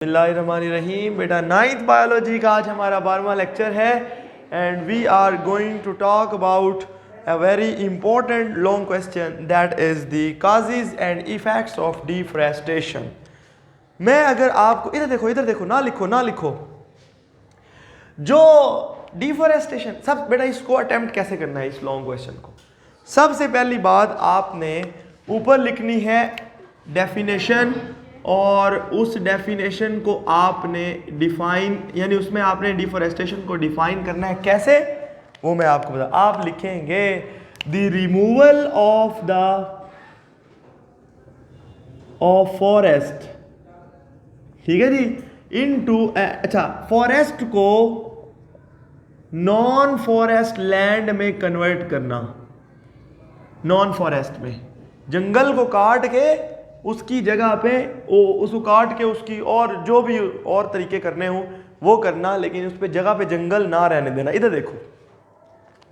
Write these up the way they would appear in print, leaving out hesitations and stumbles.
बिस्मिल्लाहिर्रहमानिर्रहीम। बेटा ninth biology का आज हमारा 12वां लेक्चर है and we are going to talk about a very important long question that is the causes and effects of deforestation. मैं अगर आपको इधर देखो ना लिखो जो डिफॉरेस्टेशन सब बेटा इसको अटेम्प्ट कैसे करना है इस लॉन्ग क्वेश्चन को। सबसे पहली बात आपने ऊपर लिखनी है डेफिनेशन और उस डेफिनेशन को आपने डिफाइन यानी उसमें आपने डिफॉरेस्टेशन को डिफाइन करना है। कैसे वो मैं आपको बता। आप लिखेंगे द रिमूवल ऑफ फॉरेस्ट, ठीक है जी, इनटू अच्छा फॉरेस्ट को नॉन फॉरेस्ट लैंड में कन्वर्ट करना। नॉन फॉरेस्ट में जंगल को काट के उसकी जगह पे उसको काट के उसकी और जो भी और तरीके करने हो वो करना, लेकिन उस पे जगह पे जंगल ना रहने देना। इधर देखो,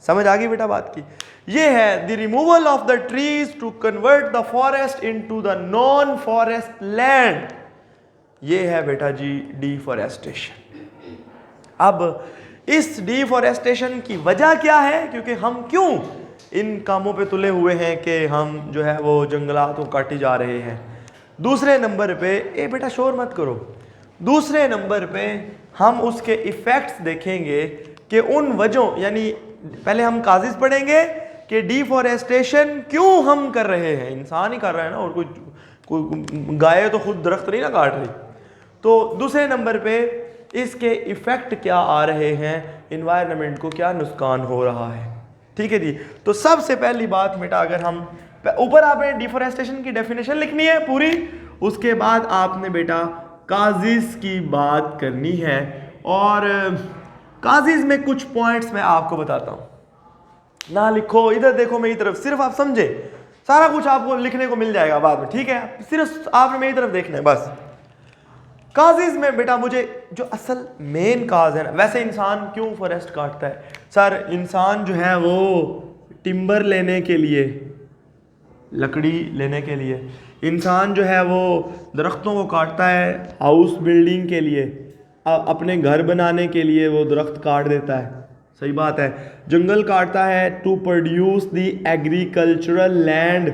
समझ आ गई बेटा बात की। ये है the removal of the trees to convert the forest into the non forest land. ये है बेटा जी डिफॉरेस्टेशन। अब इस डिफॉरेस्टेशन की वजह क्या है, क्योंकि हम क्यों इन कामों पे तुले हुए हैं कि हम जो है वो जंगलात को काटे जा रहे हैं। दूसरे नंबर पे बेटा शोर मत करो। दूसरे नंबर पे हम उसके इफ़ेक्ट्स देखेंगे कि उन वजहों यानी पहले हम काजिज पढ़ेंगे कि डिफॉरेस्टेशन क्यों हम कर रहे हैं। इंसान ही कर रहा है ना, और कोई गाय तो खुद दरख्त नहीं ना काट रही। तो दूसरे नंबर पे इसके इफ़ेक्ट क्या आ रहे हैं, इन्वायरमेंट को क्या नुकसान हो रहा है। ठीक है जी। तो सबसे पहली बात बेटा, अगर हम ऊपर आपने डिफॉरेस्टेशन की डेफिनेशन लिखनी है पूरी, उसके बाद आपने बेटा काजिज की बात करनी है। और काजिज में कुछ पॉइंट्स मैं आपको बताता हूं। ना लिखो, इधर देखो मेरी तरफ, सिर्फ आप समझे, सारा कुछ आपको लिखने को मिल जाएगा बाद में, ठीक है। सिर्फ आपने मेरी तरफ देखना है बस। काजेज में बेटा मुझे जो असल मेन काज है ना, वैसे इंसान क्यों फॉरेस्ट काटता है सर? इंसान जो है वो टिम्बर लेने के लिए, लकड़ी लेने के लिए, इंसान जो है वो दरख्तों को काटता है हाउस बिल्डिंग के लिए, अपने घर बनाने के लिए वो दरख्त काट देता है। सही बात है। जंगल काटता है to produce the agricultural land,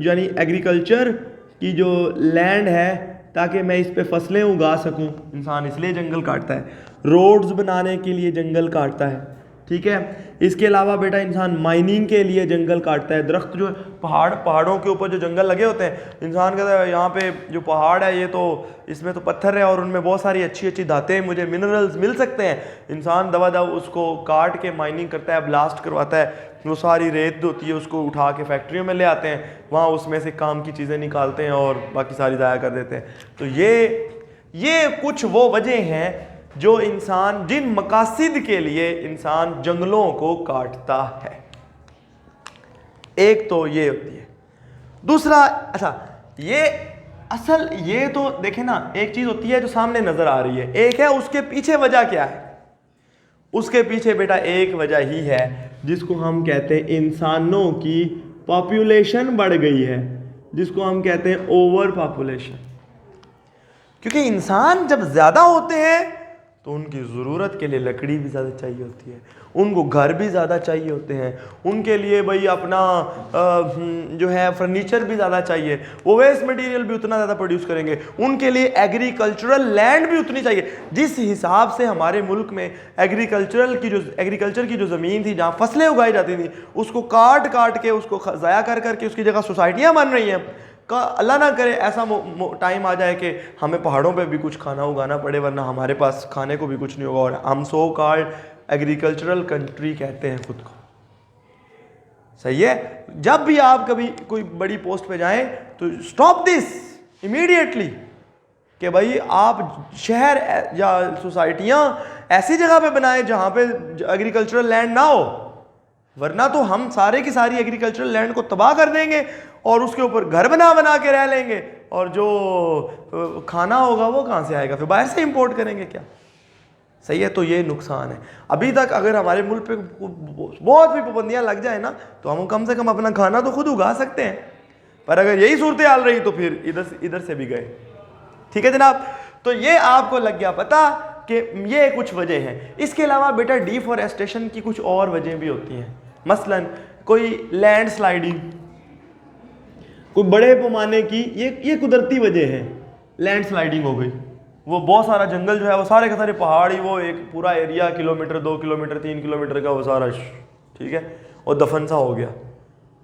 यानी एग्रीकल्चर की जो लैंड है ताकि मैं इस पे फसलें उगा सकूं, इंसान इसलिए जंगल काटता है। रोड्स बनाने के लिए जंगल काटता है, ठीक है। इसके अलावा बेटा इंसान माइनिंग के लिए जंगल काटता है। दरख्त जो पहाड़ों के ऊपर जो जंगल लगे होते हैं, इंसान कहता है यहाँ पे जो पहाड़ है ये तो इसमें तो पत्थर है और उनमें बहुत सारी अच्छी अच्छी धातें, मुझे मिनरल्स मिल सकते हैं। इंसान दवा उसको काट के माइनिंग करता है, ब्लास्ट करवाता है, वो सारी रेत होती है उसको उठा के फैक्ट्रियों में ले आते हैं, वहाँ उसमें से काम की चीज़ें निकालते हैं और बाकी सारी ज़ाया कर देते हैं। तो ये कुछ वो वजह हैं जो इंसान, जिन मकासिद के लिए इंसान जंगलों को काटता है। एक तो ये होती है। दूसरा, अच्छा ये तो देखें ना, एक चीज़ होती है जो सामने नज़र आ रही है, एक है उसके पीछे वजह क्या है। उसके पीछे बेटा एक वजह ही है जिसको हम कहते हैं इंसानों की पॉपुलेशन बढ़ गई है, जिसको हम कहते हैं ओवर पॉपुलेशन। क्योंकि इंसान जब ज़्यादा होते हैं तो उनकी ज़रूरत के लिए लकड़ी भी ज़्यादा चाहिए होती है, उनको घर भी ज़्यादा चाहिए होते हैं, उनके लिए भाई अपना जो है फर्नीचर भी ज़्यादा चाहिए, वो वेस्ट मटेरियल भी उतना ज़्यादा प्रोड्यूस करेंगे, उनके लिए एग्रीकल्चरल लैंड भी उतनी चाहिए। जिस हिसाब से हमारे मुल्क में एग्रीकल्चर की जो ज़मीन थी जहाँ फसलें उगाई जाती थी, उसको काट के उसको ज़ाया कर उसकी जगह सोसाइटियाँ बन रही हैं। अल्लाह ना करे ऐसा टाइम आ जाए कि हमें पहाड़ों पे भी कुछ खाना उगाना पड़े, वरना हमारे पास खाने को भी कुछ नहीं होगा और हम सो कॉल्ड एग्रीकल्चरल कंट्री कहते हैं खुद को। सही है। जब भी आप कभी कोई बड़ी पोस्ट पे जाएं तो स्टॉप दिस इमीडिएटली कि भाई आप शहर या सोसाइटियाँ ऐसी जगह पे बनाएं जहाँ पे एग्रीकल्चरल लैंड ना हो, वरना तो हम सारे की सारी एग्रीकल्चरल लैंड को तबाह कर देंगे और उसके ऊपर घर बना के रह लेंगे, और जो खाना होगा वो कहाँ से आएगा, फिर बाहर से इंपोर्ट करेंगे क्या। सही है। तो ये नुकसान है। अभी तक अगर हमारे मुल्क पे बहुत भी पाबंदियाँ लग जाए ना, तो हम कम से कम अपना खाना तो खुद उगा सकते हैं, पर अगर यही सूरत हाल रही तो फिर इधर से भी गए। ठीक है जनाब, तो ये आपको लग गया पता कि ये कुछ वजह हैं। इसके अलावा बेटा डिफॉरेस्टेशन की कुछ और वजह भी होती हैं। मसलन कोई लैंड स्लाइडिंग, कोई बड़े पैमाने की, ये कुदरती वजह है। लैंड स्लाइडिंग हो गई, वो बहुत सारा जंगल जो है वो सारे के सारे पहाड़ी, वो एक पूरा एरिया किलोमीटर 2 किलोमीटर 3 किलोमीटर का वो सारा, ठीक है, और दफन सा हो गया।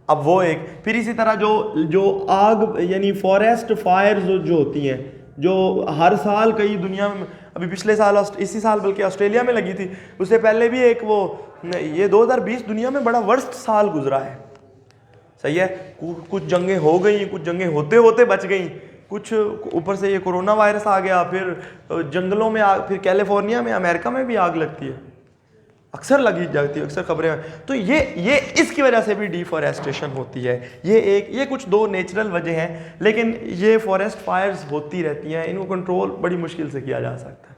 अब वो एक, फिर इसी तरह जो आग यानी फॉरेस्ट फायर जो होती हैं, जो हर साल कई दुनिया में, अभी पिछले साल इसी साल बल्कि ऑस्ट्रेलिया में लगी थी, उससे पहले भी एक वो, ये 2020 दुनिया में बड़ा वर्स्ट साल गुजरा है। सही है, कुछ जंगें हो गई, कुछ जंगें होते होते बच गई, कुछ ऊपर से ये कोरोना वायरस आ गया, फिर जंगलों में आग, फिर कैलिफोर्निया में, अमेरिका में भी आग लगती है, अक्सर लगी जाती है, अक्सर खबरें। तो ये इसकी वजह से भी डिफॉरेस्टेशन होती है। ये कुछ दो नेचुरल वजह हैं, लेकिन ये फॉरेस्ट फायर्स होती रहती हैं, इनको कंट्रोल बड़ी मुश्किल से किया जा सकता है।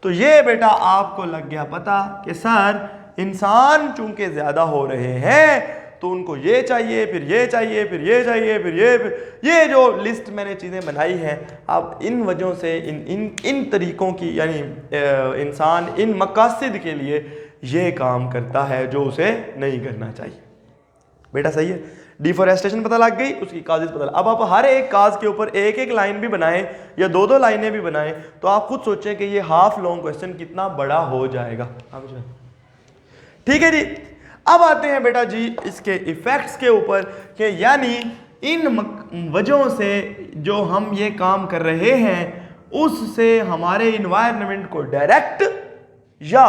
तो ये बेटा आपको लग गया पता कि सर इंसान चूंकि ज़्यादा हो रहे हैं तो उनको ये चाहिए, फिर ये चाहिए, फिर ये चाहिए, फिर ये जो लिस्ट मैंने चीज़ें बनाई हैं, अब इन वजहों से इन तरीक़ों की, यानी इंसान इन मकासद के लिए ये काम करता है जो उसे नहीं करना चाहिए। बेटा सही है, डिफॉरेस्टेशन पता लग गई, उसकी काजेज़ पता लग। अब आप हर एक काज के ऊपर एक एक लाइन भी बनाएं या दो दो लाइनें भी बनाएं तो आप खुद सोचें कि ये हाफ लॉन्ग क्वेश्चन कितना बड़ा हो जाएगा। ठीक है जी, अब आते हैं बेटा जी इसके इफेक्ट्स के ऊपर कि यानी इन वजहों से जो हम ये काम कर रहे हैं उससे हमारे इन्वायरमेंट को डायरेक्ट या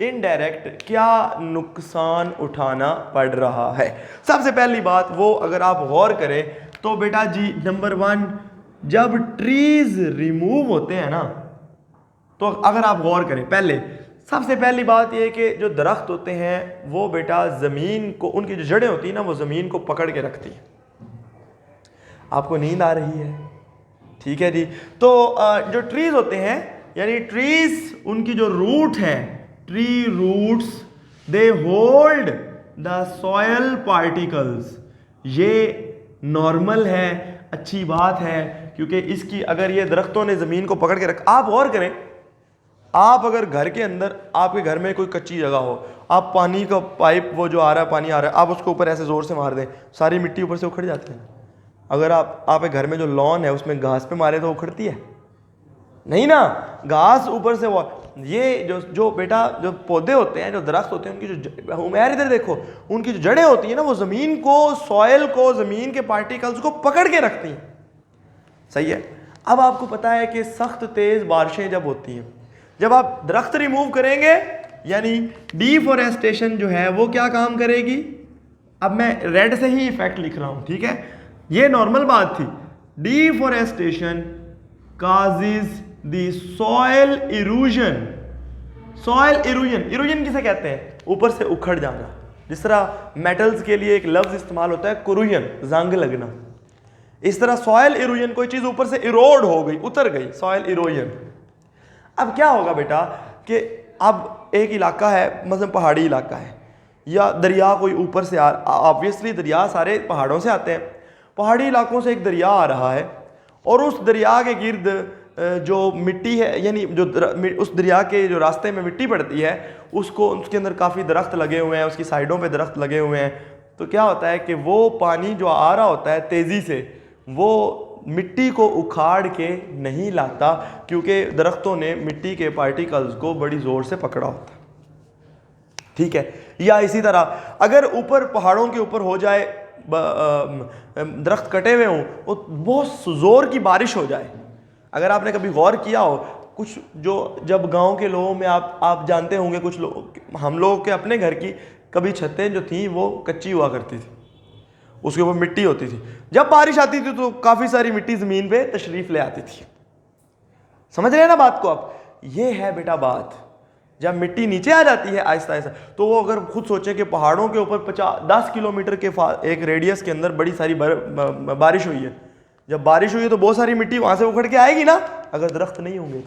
इनडायरेक्ट क्या नुकसान उठाना पड़ रहा है। सबसे पहली बात वो अगर आप गौर करें तो बेटा जी नंबर 1, जब ट्रीज रिमूव होते हैं ना, तो अगर आप गौर करें, पहले सबसे पहली बात यह कि जो दरख्त होते हैं वो बेटा ज़मीन को, उनकी जो जड़ें होती हैं ना, वो ज़मीन को पकड़ के रखती हैं। आपको नींद आ रही है? ठीक है जी। तो जो ट्रीज होते हैं, यानी ट्रीज, उनकी जो रूट है, tree roots, they hold the soil particles. ये नॉर्मल है, अच्छी बात है, क्योंकि इसकी अगर ये दरख्तों ने ज़मीन को पकड़ के रख, आप गौर करें, आप अगर घर के अंदर, आपके घर में कोई कच्ची जगह हो, आप पानी का पाइप वो जो आ रहा है, पानी आ रहा है, आप उसको ऊपर ऐसे ज़ोर से मार दें, सारी मिट्टी ऊपर से उखड़ जाती है। अगर आप घर में जो लॉन है उसमें घास पे मारे तो उखड़ती है नहीं ना, घास ऊपर से वो, ये जो बेटा जो पौधे होते हैं, जो दरख्त होते हैं, उनकी जो उमेर, इधर देखो, उनकी जो जड़ें होती हैं ना, वो ज़मीन को, सॉयल को, ज़मीन के पार्टिकल्स को पकड़ के रखती हैं। सही है। अब आपको पता है कि सख्त तेज़ बारिशें जब होती हैं, जब आप दरख्त रिमूव करेंगे, यानी डिफॉरेस्टेशन जो है वो क्या काम करेगी। अब मैं रेड से ही इफेक्ट लिख रहा हूं, ठीक है, ये नॉर्मल बात थी। Deforestation causes the soil erosion. Soil erosion, erosion किसे कहते हैं? ऊपर से उखड़ जाना। जिस तरह मेटल्स के लिए एक लफ्ज इस्तेमाल होता है कुरुयन, जंग लगना, इस तरह सॉयल इरोजन, कोई चीज ऊपर से इरोड हो गई, उतर गई, सॉयल इरोजन। अब क्या होगा बेटा कि अब एक इलाका है, मतलब पहाड़ी इलाका है, या दरिया कोई ऊपर से ऑब्वियसली दरिया सारे पहाड़ों से आते हैं, पहाड़ी इलाकों से एक दरिया आ रहा है, और उस दरिया के गिर्द जो मिट्टी है, यानी जो उस दरिया के जो रास्ते में मिट्टी पड़ती है, उसको, उसके अंदर काफ़ी दरख्त लगे हुए हैं, उसकी साइडों पे दरख्त लगे हुए हैं। तो क्या होता है कि वो पानी जो आ रहा होता है तेज़ी से, वो मिट्टी को उखाड़ के नहीं लाता, क्योंकि दरख्तों ने मिट्टी के पार्टिकल्स को बड़ी ज़ोर से पकड़ा होता है। ठीक है। या इसी तरह अगर ऊपर पहाड़ों के ऊपर हो जाए, दरख्त कटे हुए हों, वो बहुत ज़ोर की बारिश हो जाए। अगर आपने कभी गौर किया हो, कुछ जो जब गांव के लोगों में आप जानते होंगे, कुछ लोग, हम लोगों के अपने घर की कभी छतें जो थी वो कच्ची हुआ करती थी, उसके ऊपर मिट्टी होती थी, जब बारिश आती थी तो काफ़ी सारी मिट्टी ज़मीन पे तशरीफ़ ले आती थी। समझ रहे हैं ना बात को आप? ये है बेटा बात, जब मिट्टी नीचे आ जाती है आहिस्ता आहिस्ता, तो वो अगर खुद सोचें कि पहाड़ों के ऊपर 10 किलोमीटर के एक रेडियस के अंदर बड़ी सारी बारिश हुई है, जब बारिश हुई है तो बहुत सारी मिट्टी वहाँ से उखड़ के आएगी ना, अगर दरख्त नहीं होंगे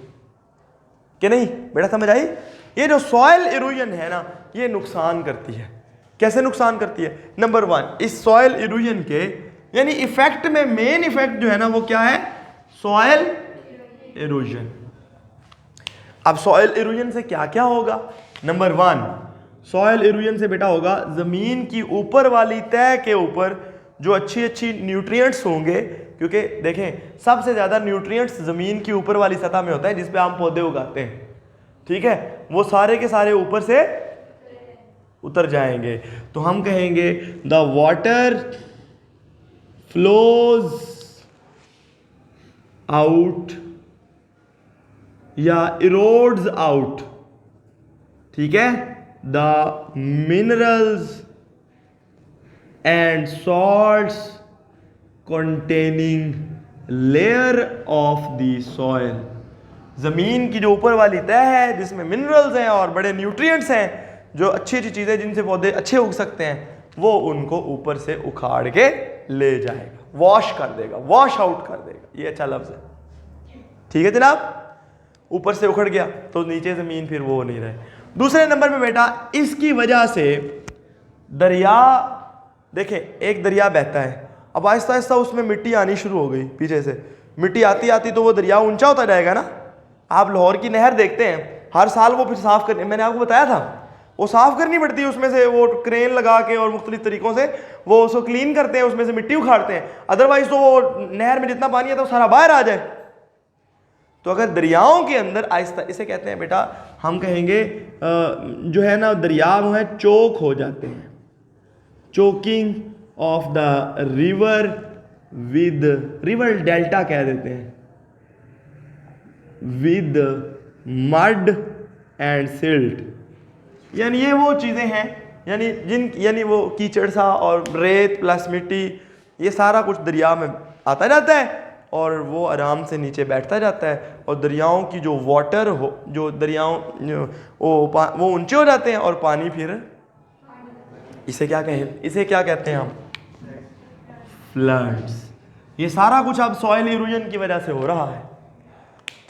कि नहीं। बेटा समझ आई? ये जो सॉयल इरोजन है ना, ये नुकसान करती है। कैसे नुकसान करती है? नंबर 1, इस सॉयल इरोजन के, यानी इफेक्ट में मेन इफेक्ट जो है ना वो क्या है? Soil erosion. अब सॉइल इरोजन से क्या क्या होगा? नंबर 1, सॉइल इरोजन से बेटा होगा जमीन की ऊपर वाली तह के ऊपर जो अच्छी अच्छी न्यूट्रिएंट्स होंगे, क्योंकि देखें सबसे ज़्यादा न्यूट्रिएंट्स ज़मीन की ऊपर वाली सतह में होता है जिस पे हम पौधे उगाते हैं, ठीक है, वो सारे के सारे ऊपर से उतर जाएंगे। तो हम कहेंगे द वाटर फ्लोज आउट या इरोड्स आउट, ठीक है, the minerals and salts containing layer of the soil. जमीन की जो ऊपर वाली तह है जिसमें मिनरल्स हैं और बड़े न्यूट्रिएंट्स हैं, जो अच्छी अच्छी चीजें जिनसे पौधे अच्छे उग सकते हैं, वो उनको ऊपर से उखाड़ के ले जाएगा, वॉश कर देगा, वॉश आउट कर देगा। ये अच्छा लफ्ज है, ठीक है जनाब। ऊपर से उखड़ गया तो नीचे जमीन फिर वो नहीं रहे। दूसरे नंबर पे बेटा इसकी वजह से दरिया, देखें एक दरिया बहता है, अब आहिस्ता आहिस्ता उसमें मिट्टी आनी शुरू हो गई, पीछे से मिट्टी आती आती तो वो दरिया ऊंचा होता जाएगा ना। आप लाहौर की नहर देखते हैं, हर साल वो फिर साफ करने, मैंने आपको बताया था, वो साफ करनी पड़ती है, उसमें से वो क्रेन लगा के और मुख्तलिफ तरीकों से वो उसको क्लीन करते हैं, उसमें से मिट्टी उखाड़ते हैं, अदरवाइज तो वो नहर में जितना पानी आता है वो सारा बाहर आ जाए। तो अगर दरियाओं के अंदर आहिस्ता, इसे कहते हैं बेटा, हम कहेंगे जो है ना दरिया वो है चोक हो जाते हैं, choking of the river with, river delta कह देते हैं, विद मड एंड सिल्ट, यानी ये वो चीज़ें हैं, यानी वो कीचड़ सा और रेत प्लस मिट्टी, ये सारा कुछ दरिया में आता जाता है और वो आराम से नीचे बैठता जाता है, और दरियाओं की जो वाटर हो, जो दरियाओं वो ऊंचे हो जाते हैं और पानी फिर, इसे क्या कहते हैं हम? फ्लड्स। ये सारा कुछ अब सॉइल इरोजन की वजह से हो रहा है,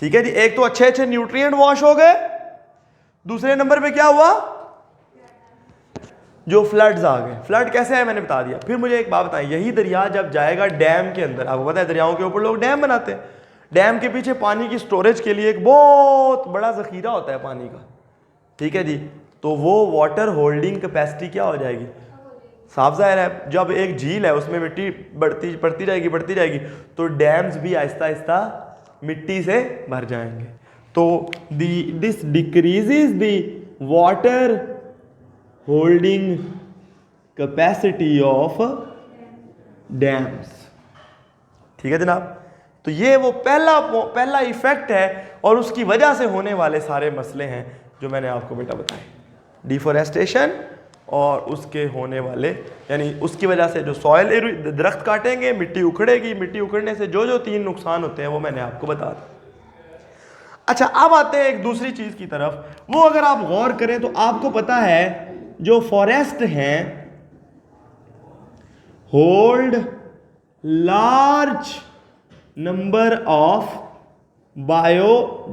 ठीक है जी। एक तो अच्छे अच्छे न्यूट्रिएंट वॉश हो गए, दूसरे नंबर पे क्या हुआ, जो फ्लड्स आ गए। फ्लड कैसे है मैंने बता दिया। फिर मुझे एक बात बताएं, यही दरिया जब जाएगा डैम के अंदर, आपको पता है दरियाओं के ऊपर लोग डैम बनाते हैं, डैम के पीछे पानी की स्टोरेज के लिए एक बहुत बड़ा जखीरा होता है पानी का, ठीक है जी। तो वो वाटर होल्डिंग कैपेसिटी क्या हो जाएगी, साफ जाहिर है जब एक झील है उसमें मिट्टी बढ़ती जाएगी तो डैम्स भी आहिस्ता आहिस्ता मिट्टी से भर जाएंगे। तो this decreases the water holding capacity of dams, ठीक है जनाब। तो ये वो पहला इफेक्ट है और उसकी वजह से होने वाले सारे मसले हैं जो मैंने आपको बेटा बताए, डिफॉरेस्टेशन और उसके होने वाले, यानी उसकी वजह से जो सॉइल, दरख्त काटेंगे मिट्टी उखड़ेगी, मिट्टी उखड़ने से जो 3 नुकसान होते हैं वो मैंने आपको बता दिया। अच्छा अब आते हैं एक दूसरी चीज़ की तरफ, वो अगर आप गौर करें तो आपको पता है जो फॉरेस्ट हैं hold large number of biodiversity.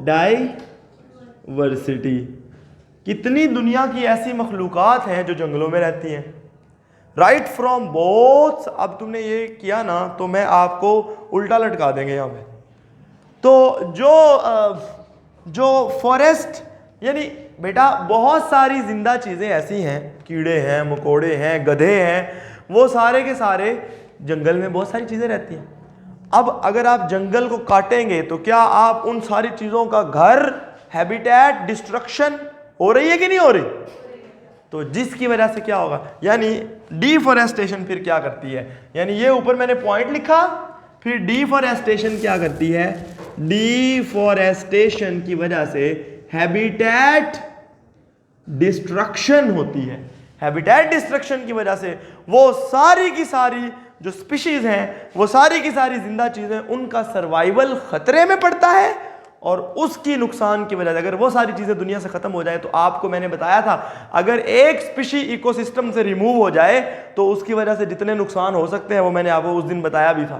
कितनी दुनिया की ऐसी मखलूक़ात हैं जो जंगलों में रहती हैं, राइट फ्रॉम बोथ। अब तुमने ये किया ना तो मैं आपको उल्टा लटका देंगे यहाँ पे। तो जो फॉरेस्ट, यानी बेटा बहुत सारी जिंदा चीज़ें ऐसी हैं, कीड़े हैं, मकोड़े हैं, गधे हैं, वो सारे के सारे जंगल में बहुत सारी चीज़ें रहती हैं। अब अगर आप जंगल को काटेंगे तो क्या आप उन सारी चीज़ों का घर, हैबिटेट डिस्ट्रक्शन हो रही है कि नहीं हो रही? तो जिसकी वजह से क्या होगा, यानी डिफॉरेस्टेशन फिर क्या करती है, यानी ये ऊपर मैंने पॉइंट लिखा, फिर डिफॉरेस्टेशन क्या करती है, डिफॉरेस्टेशन की वजह से हैबिटेट डिस्ट्रक्शन होती है। हैबिटेट डिस्ट्रक्शन की वजह से वो सारी की सारी जो स्पीशीज हैं, वो सारी की सारी जिंदा चीजें, उनका सर्वाइवल खतरे में पड़ता है, और उसकी नुकसान की वजह से अगर वो सारी चीज़ें दुनिया से ख़त्म हो जाए, तो आपको मैंने बताया था अगर एक स्पीशी इकोसिस्टम से रिमूव हो जाए तो उसकी वजह से जितने नुकसान हो सकते हैं वो मैंने आपको उस दिन बताया भी था,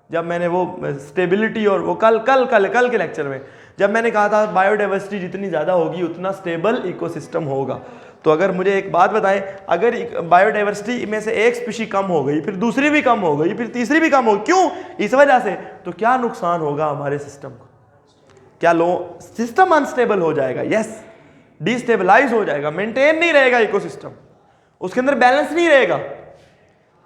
जब मैंने वो स्टेबिलिटी और वो कल के लेक्चर में जब मैंने कहा था बायोडाइवर्सिटी जितनी ज़्यादा होगी उतना स्टेबल इकोसिस्टम होगा। तो अगर मुझे एक बात बताएं, अगर बायोडाइवर्सिटी में से एक स्पीशी कम हो गई, फिर दूसरी भी कम हो गई, फिर तीसरी भी कम हो गई, क्यों? इस वजह से, तो क्या नुकसान होगा हमारे सिस्टम को? क्या लो सिस्टम अनस्टेबल हो जाएगा? यस, डिस्टेबलाइज हो जाएगा, मेंटेन नहीं रहेगा इकोसिस्टम, उसके अंदर बैलेंस नहीं रहेगा।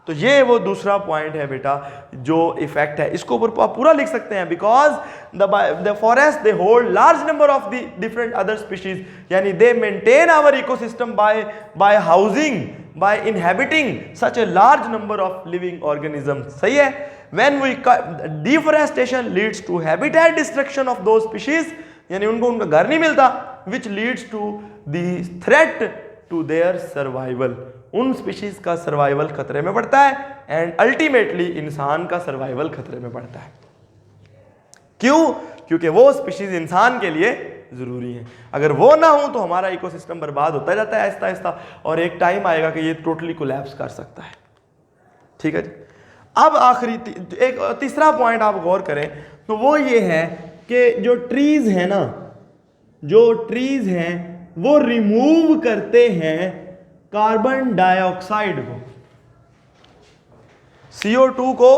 तो ये वो दूसरा पॉइंट है बेटा जो इफेक्ट है, इसको ऊपर आप पूरा लिख सकते हैं। Because the forest they hold large number of the different other species, यानी they maintain our ecosystem by housing, by inhabiting such a large number of living organism. सही है। When we deforestation leads to habitat destruction of those species, यानी उनको उनका घर नहीं मिलता, which leads to the threat to their survival, उन species का सर्वाइवल खतरे में पड़ता है, एंड अल्टीमेटली इंसान का सर्वाइवल खतरे में पड़ता है। क्यों? क्योंकि वो स्पीशीज इंसान के लिए जरूरी है। अगर वो ना हो तो हमारा इकोसिस्टम बर्बाद होता जाता है आहिस्ता आहिस्ता, और एक टाइम आएगा कि ये टोटली कोलैप्स कर सकता है। ठीक है जी। अब आखिरी एक तीसरा पॉइंट आप गौर करें तो वो ये है कि जो ट्रीज है ना, जो ट्रीज हैं वो रिमूव करते हैं कार्बन डाइऑक्साइड को, CO2 को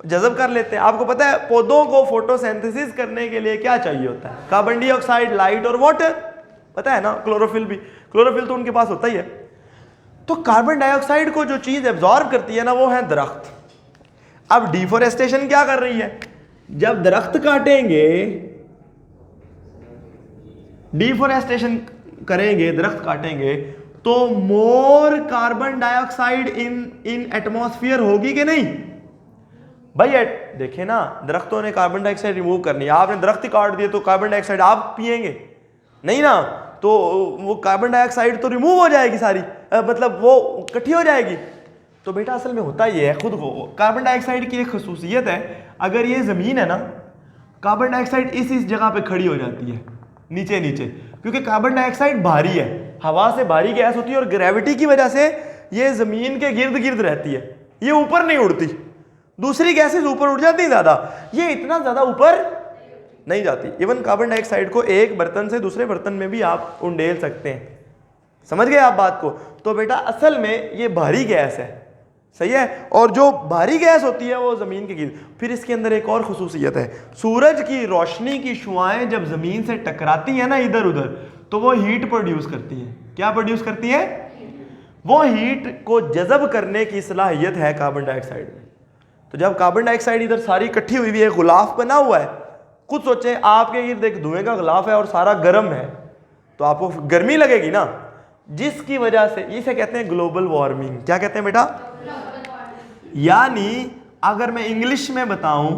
जज़ब कर लेते हैं। आपको पता है पौधों को फोटोसिंथेसिस करने के लिए क्या चाहिए होता है? कार्बन डाइऑक्साइड, लाइट और वाटर, पता है ना। क्लोरोफिल भी, क्लोरोफिल तो उनके पास होता ही है। तो कार्बन डाइऑक्साइड को जो चीज एब्जॉर्ब करती है ना वो है दरख्त। अब डिफोरेस्टेशन क्या कर रही है? जब दरख्त काटेंगे, डिफोरेस्टेशन करेंगे, दरख्त काटेंगे, तो मोर कार्बन डाइऑक्साइड इन एटमॉस्फेयर होगी कि नहीं भाई? देखे ना, दरख्तों ने कार्बन डाइऑक्साइड रिमूव करनी है, आपने दरख्त ही काट दिए तो कार्बन डाइऑक्साइड आप पिएंगे नहीं ना, तो वो कार्बन डाइऑक्साइड तो रिमूव हो जाएगी सारी, मतलब वो इकट्ठी हो जाएगी। तो बेटा असल में होता ये है, खुद को कार्बन डाइऑक्साइड की एक खसूसियत है, अगर ये ज़मीन है ना, कार्बन डाइऑक्साइड इस जगह पे खड़ी हो जाती है नीचे नीचे, क्योंकि कार्बन डाइऑक्साइड भारी है, हवा से भारी गैस होती है, और ग्रेविटी की वजह से ये ज़मीन के गिर्द गिर्द रहती है, ये ऊपर नहीं उड़ती। दूसरी गैसेज ऊपर उड़ जाती ज़्यादा, ये इतना ज़्यादा ऊपर नहीं जाती। इवन कार्बन डाइऑक्साइड को एक बर्तन से दूसरे बर्तन में भी आप उंडेल सकते हैं। समझ गए आप बात को? तो बेटा असल में ये भारी गैस है, सही है, और जो भारी गैस होती है वो ज़मीन के गिर्द। फिर इसके अंदर एक और खुसूसियत है, सूरज की रोशनी की शुआएं जब ज़मीन से टकराती हैं ना इधर उधर, तो वो हीट प्रोड्यूस करती हैं। क्या प्रोड्यूस करती हैं? वो हीट को जज़ब करने की सलाहियत है कार्बन डाइऑक्साइड में। तो जब कार्बन डाइऑक्साइड इधर सारी इकट्ठी हुई है, गुलाफ बना हुआ है, खुद सोचें आपके गिर्द एक धुएं का गुलाफ है और सारा गर्म है, तो आपको गर्मी लगेगी ना, जिसकी वजह से इसे कहते हैं ग्लोबल वार्मिंग। क्या कहते हैं बेटा? यानी अगर मैं इंग्लिश में बताऊं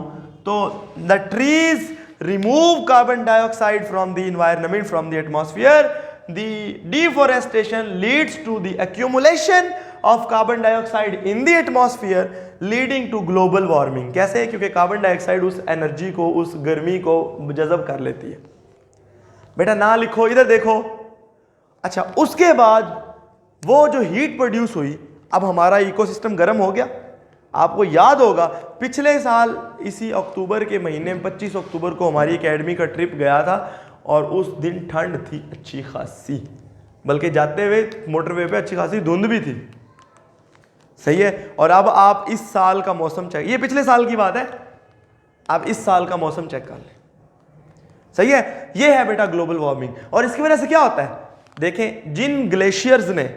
तो the trees remove carbon dioxide from the environment, from the atmosphere, the deforestation leads to the accumulation of carbon dioxide in the atmosphere leading to global warming. कैसे? क्योंकि कार्बन डाइऑक्साइड उस एनर्जी को, उस गर्मी को जज़ब कर लेती है। बेटा ना लिखो, इधर देखो। अच्छा, उसके बाद वो जो हीट प्रोड्यूस हुई, अब हमारा इकोसिस्टम गर्म हो गया। आपको याद होगा पिछले साल इसी अक्टूबर के महीने में 25 अक्टूबर को हमारी एकेडमी का ट्रिप गया था, और उस दिन ठंड थी अच्छी खासी, बल्कि जाते हुए मोटरवे पे अच्छी खासी धुंध भी थी, सही है। और अब आप इस साल का मौसम चेक, ये पिछले साल की बात है, आप इस साल का मौसम चेक कर लें, सही है। ये है बेटा ग्लोबल वार्मिंग। और इसकी वजह से क्या होता है? देखें, जिन ग्लेशियर्स ने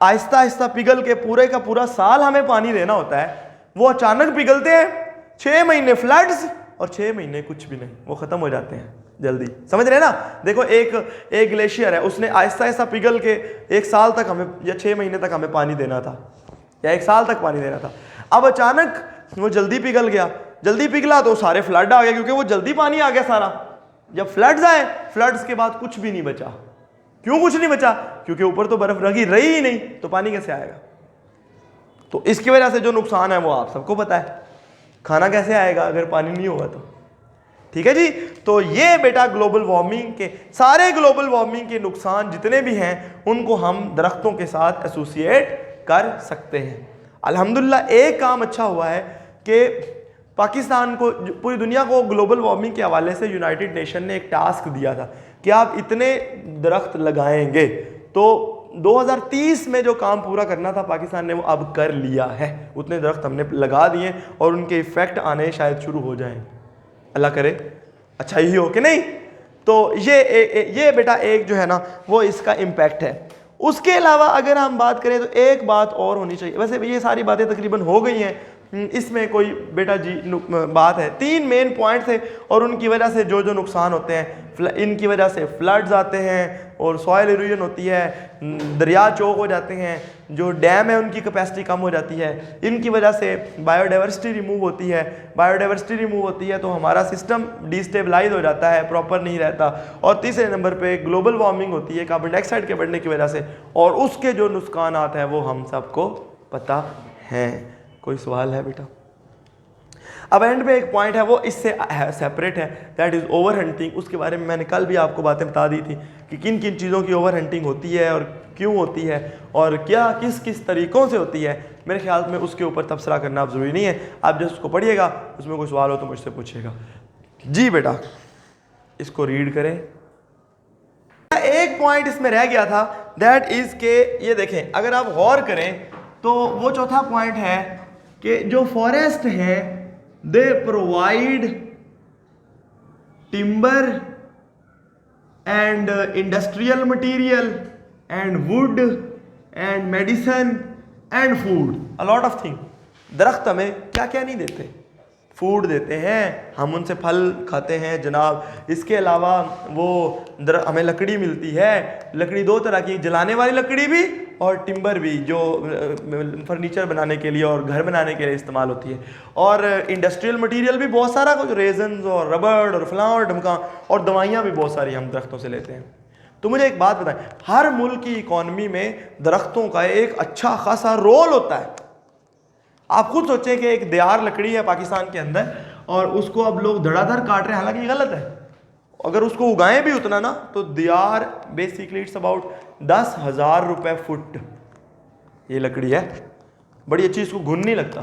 आहिस्ता आहिस्ता पिघल के पूरे का पूरा साल हमें पानी देना होता है, वो अचानक पिघलते हैं, 6 महीने फ्लड्स और 6 महीने कुछ भी नहीं, वो खत्म हो जाते हैं जल्दी। समझ रहे हैं ना? देखो एक ग्लेशियर है, उसने आहिस्ता आहिस्ता पिघल के 1 साल तक हमें, या 6 महीने तक हमें पानी देना था, या 1 साल तक पानी देना था। अब अचानक वो जल्दी पिघल गया, जल्दी पिघला तो सारे फ्लड आ गए, क्योंकि वो जल्दी पानी आ गया सारा। जब फ्लड्स आए, फ्लड्स के बाद कुछ भी नहीं बचा। क्यों कुछ नहीं बचा? क्योंकि ऊपर तो बर्फ रही ही नहीं, तो पानी कैसे आएगा? तो इसकी वजह से जो नुकसान है वो आप सबको पता है। खाना कैसे आएगा अगर पानी नहीं होगा तो? ठीक है जी। तो ये बेटा ग्लोबल वार्मिंग के सारे ग्लोबल वार्मिंग के नुकसान जितने भी हैं उनको हम दरख्तों के साथ एसोसिएट कर सकते हैं। अल्हम्दुलिल्लाह एक काम अच्छा हुआ है कि पाकिस्तान को, पूरी दुनिया को ग्लोबल वार्मिंग के हवाले से यूनाइटेड नेशन ने एक टास्क दिया था कि आप इतने दरख्त लगाएंगे। तो 2030 में जो काम पूरा करना था पाकिस्तान ने वो अब कर लिया है, उतने दरख्त हमने लगा दिए और उनके इफेक्ट आने शायद शुरू हो जाएं, अल्लाह करे। अच्छा ही हो कि नहीं। तो ये बेटा एक जो है ना वो इसका इम्पैक्ट है। उसके अलावा अगर हम बात करें तो एक बात और होनी चाहिए, वैसे ये सारी बातें तकरीबन हो गई हैं, इसमें कोई बेटा जी बात है, 3 मेन पॉइंट थे और उनकी वजह से जो जो नुकसान होते हैं, इनकी वजह से फ्लड्स आते हैं और सॉइल इरोजन होती है, दरिया चौक हो जाते हैं, जो डैम है उनकी कैपेसिटी कम हो जाती है, इनकी वजह से बायोडाइवर्सिटी रिमूव होती है। बायोडाइवर्सिटी रिमूव होती है तो हमारा सिस्टम डिस्टेबलाइज हो जाता है, प्रॉपर नहीं रहता। और तीसरे नंबर पे ग्लोबल वार्मिंग होती है कार्बन डाइऑक्साइड के बढ़ने की वजह से, और उसके जो नुकसान हैं वो हम सबको पता हैं। कोई सवाल है बेटा? अब एंड में एक पॉइंट है वो इससे सेपरेट है, दैट इज़ ओवर हंटिंग। उसके बारे में मैंने कल भी आपको बातें बता दी थी कि किन किन चीज़ों की ओवर हंटिंग होती है और क्यों होती है और क्या किस किस तरीक़ों से होती है। मेरे ख्याल में उसके ऊपर तबसरा करना अब ज़रूरी नहीं है, आप जब उसको पढ़िएगा उसमें कोई सवाल हो तो मुझसे पूछिएगा। जी बेटा इसको रीड करें। एक पॉइंट इसमें रह गया था, दैट इज़ के ये देखें, अगर आप गौर करें तो वो चौथा पॉइंट है कि जो फॉरेस्ट है they provide timber and industrial material and wood and medicine and food, a lot of thing. दरख्त हमें क्या क्या नहीं देते, फूड देते हैं, हम उनसे फल खाते हैं जनाब। इसके अलावा वो हमें लकड़ी मिलती है, लकड़ी 2 तरह की, जलाने वाली लकड़ी भी और टिम्बर भी, जो फर्नीचर बनाने के लिए और घर बनाने के लिए इस्तेमाल होती है। और इंडस्ट्रियल मटेरियल भी बहुत सारा, कुछ रेजन्स और रबड़ और फलां और ढमका, और दवाइयाँ भी बहुत सारी हम दरख्तों से लेते हैं। तो मुझे एक बात बताएं, हर मुल्क की इकॉनमी में दरख्तों का एक अच्छा खासा रोल होता है। आप खुद सोचें कि एक दियार लकड़ी है पाकिस्तान के अंदर और उसको अब लोग धड़ाधड़ काट रहे हैं, हालांकि गलत है। अगर उसको उगाएं भी उतना ना तो दियार बेसिकली इट्स अबाउट 10,000 रुपये फुट ये लकड़ी है, बड़ी अच्छी, इसको घुन नहीं लगता,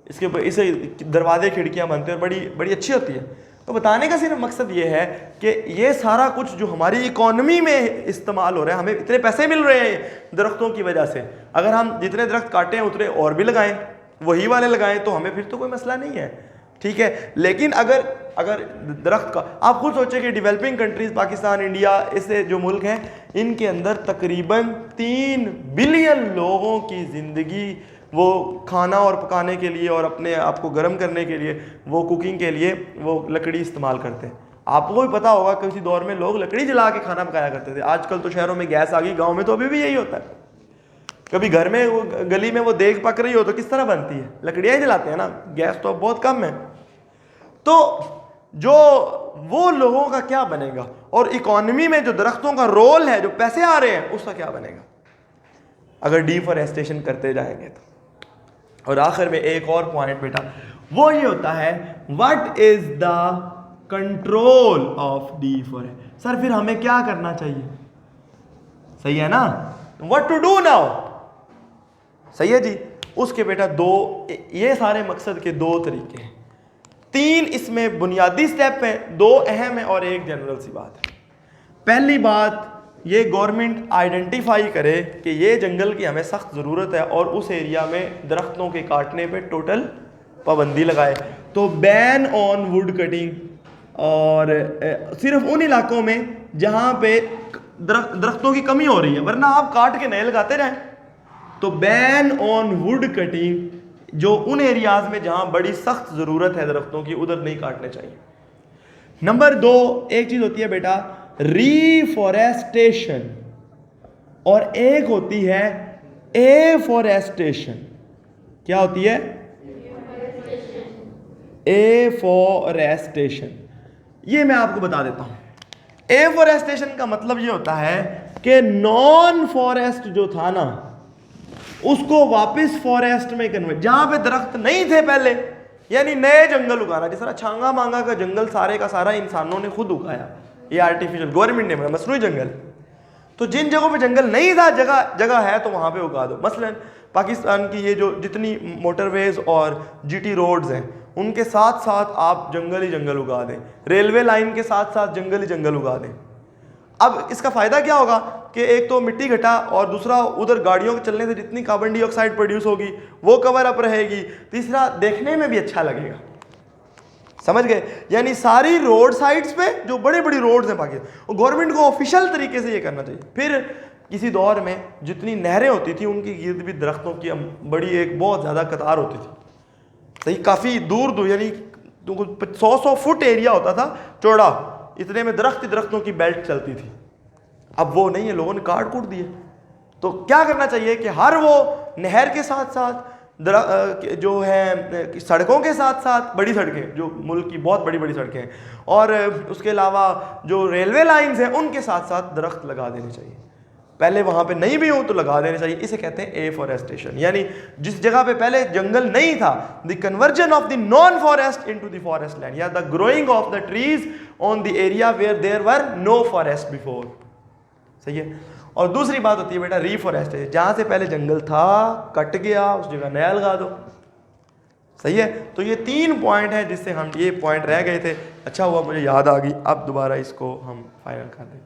इसे दरवाजे खिड़कियां बनते हैं, बड़ी बड़ी अच्छी होती है। तो बताने का सिर्फ मकसद ये है कि ये सारा कुछ जो हमारी इकॉनमी में इस्तेमाल हो रहा है, हमें इतने पैसे मिल रहे हैं दरख्तों की वजह से, अगर हम जितने दरख्त काटे हैं उतने और भी लगाएं, वही वाले लगाएं, तो हमें फिर तो कोई मसला नहीं है, ठीक है। लेकिन अगर दरख्त का आप खुद सोचें कि डेवलपिंग कंट्रीज पाकिस्तान, इंडिया, ऐसे जो मुल्क हैं, इनके अंदर तकरीबन 3 बिलियन लोगों की ज़िंदगी वो खाना और पकाने के लिए और अपने आप को गर्म करने के लिए, वो कुकिंग के लिए वो लकड़ी इस्तेमाल करते हैं। आपको भी पता होगा किसी दौर में लोग लकड़ी जला के खाना पकाया करते थे, आजकल तो शहरों में गैस आ गई, गाँव में तो अभी भी यही होता है। कभी घर में वो गली में वो देग पक रही हो तो किस तरह बनती है, लकड़ियाँ ही जलाते हैं ना, गैस तो बहुत कम है। तो जो वो लोगों का क्या बनेगा, और इकॉनमी में जो दरख्तों का रोल है, जो पैसे आ रहे हैं, उसका क्या बनेगा अगर डिफॉरेस्टेशन करते जाएंगे तो। और आखिर में एक और पॉइंट बेटा वो ये होता है, what is the control of deforestation. Sir फिर हमें क्या करना चाहिए, सही है ना, व्हाट टू डू नाउ, सही है जी। उसके बेटा ये सारे मकसद के 2 तरीके हैं, 3 इसमें बुनियादी स्टेप हैं, 2 अहम है और एक जनरल सी बात है। पहली बात, ये गवर्नमेंट आइडेंटिफाई करे कि ये जंगल की हमें सख्त ज़रूरत है और उस एरिया में दरख्तों के काटने पे टोटल पाबंदी लगाए। तो बैन ऑन वुड कटिंग, और सिर्फ उन इलाकों में जहाँ पे दरख्तों की कमी हो रही है, वरना आप काट के नए लगाते रहें। तो बैन ऑन वुड कटिंग, जो उन एरियाज में जहाँ बड़ी सख्त ज़रूरत है दरख्तों की, उधर नहीं काटने चाहिए। नंबर 2, एक चीज़ होती है बेटा रीफॉरेस्टेशन, और एक होती है एफॉरेस्टेशन। क्या होती है? एफॉरेस्टेशन। ये मैं आपको बता देता हूं। एफॉरेस्टेशन का मतलब ये होता है कि नॉन फॉरेस्ट जो था ना, उसको वापस फॉरेस्ट में कन्वर्ट, जहां पे दरख्त नहीं थे पहले, यानी नए जंगल उगाना। जिस तरह छांगा मांगा का जंगल सारे का सारा इंसानों ने खुद उगाया, ये आर्टिफिशियल गवर्नमेंट ने बनाया, मसनूई जंगल। तो जिन जगहों पे जंगल नहीं था, जगह है तो वहां पे उगा दो। मसलन पाकिस्तान की ये जो जितनी मोटरवेज और जीटी रोड्स हैं, उनके साथ साथ आप जंगल ही जंगल उगा दें, रेलवे लाइन के साथ साथ जंगल ही जंगल उगा दें। अब इसका फ़ायदा क्या होगा कि एक तो मिट्टी घटा, और दूसरा उधर गाड़ियों के चलने से जितनी कार्बन डाइऑक्साइड प्रोड्यूस होगी वो कवर अप रहेगी, तीसरा देखने में भी अच्छा लगेगा। समझ गए? यानी सारी रोड साइड्स पे जो बड़ी बड़ी रोड्स हैं पाकिस्तान, और गवर्नमेंट को ऑफिशियल तरीके से ये करना चाहिए। फिर किसी दौर में जितनी नहरें होती थी उनकी गिर्द भी दरख्तों की बड़ी एक बहुत ज़्यादा कतार होती थी, सही, काफ़ी दूर दूर, यानी 100 फुट एरिया होता था चौड़ा, इतने में दरख्तों की बेल्ट चलती थी। अब वो नहीं है, लोगों ने काट कूट दिए। तो क्या करना चाहिए कि हर वो नहर के साथ साथ जो है सड़कों के साथ साथ बड़ी सड़कें, जो मुल्क की बहुत बड़ी बड़ी सड़कें हैं, और उसके अलावा जो रेलवे लाइंस हैं उनके साथ साथ दरख्त लगा देने चाहिए। पहले वहाँ पे नहीं भी हो तो लगा देने चाहिए। इसे कहते हैं एफॉरेस्टेशन, यानी जिस जगह पे पहले जंगल नहीं था, the conversion of the non forest into the forest land, या the growing of the trees on the area where there were no forest before. सही है। और दूसरी बात होती है बेटा रीफॉरेस्टेशन, जहाँ से पहले जंगल था कट गया उस जगह नया लगा दो। सही है। तो ये 3 पॉइंट है जिससे हम, ये पॉइंट रह गए थे, अच्छा हुआ मुझे याद आ गई, अब दोबारा इसको हम फाइनल कर दें।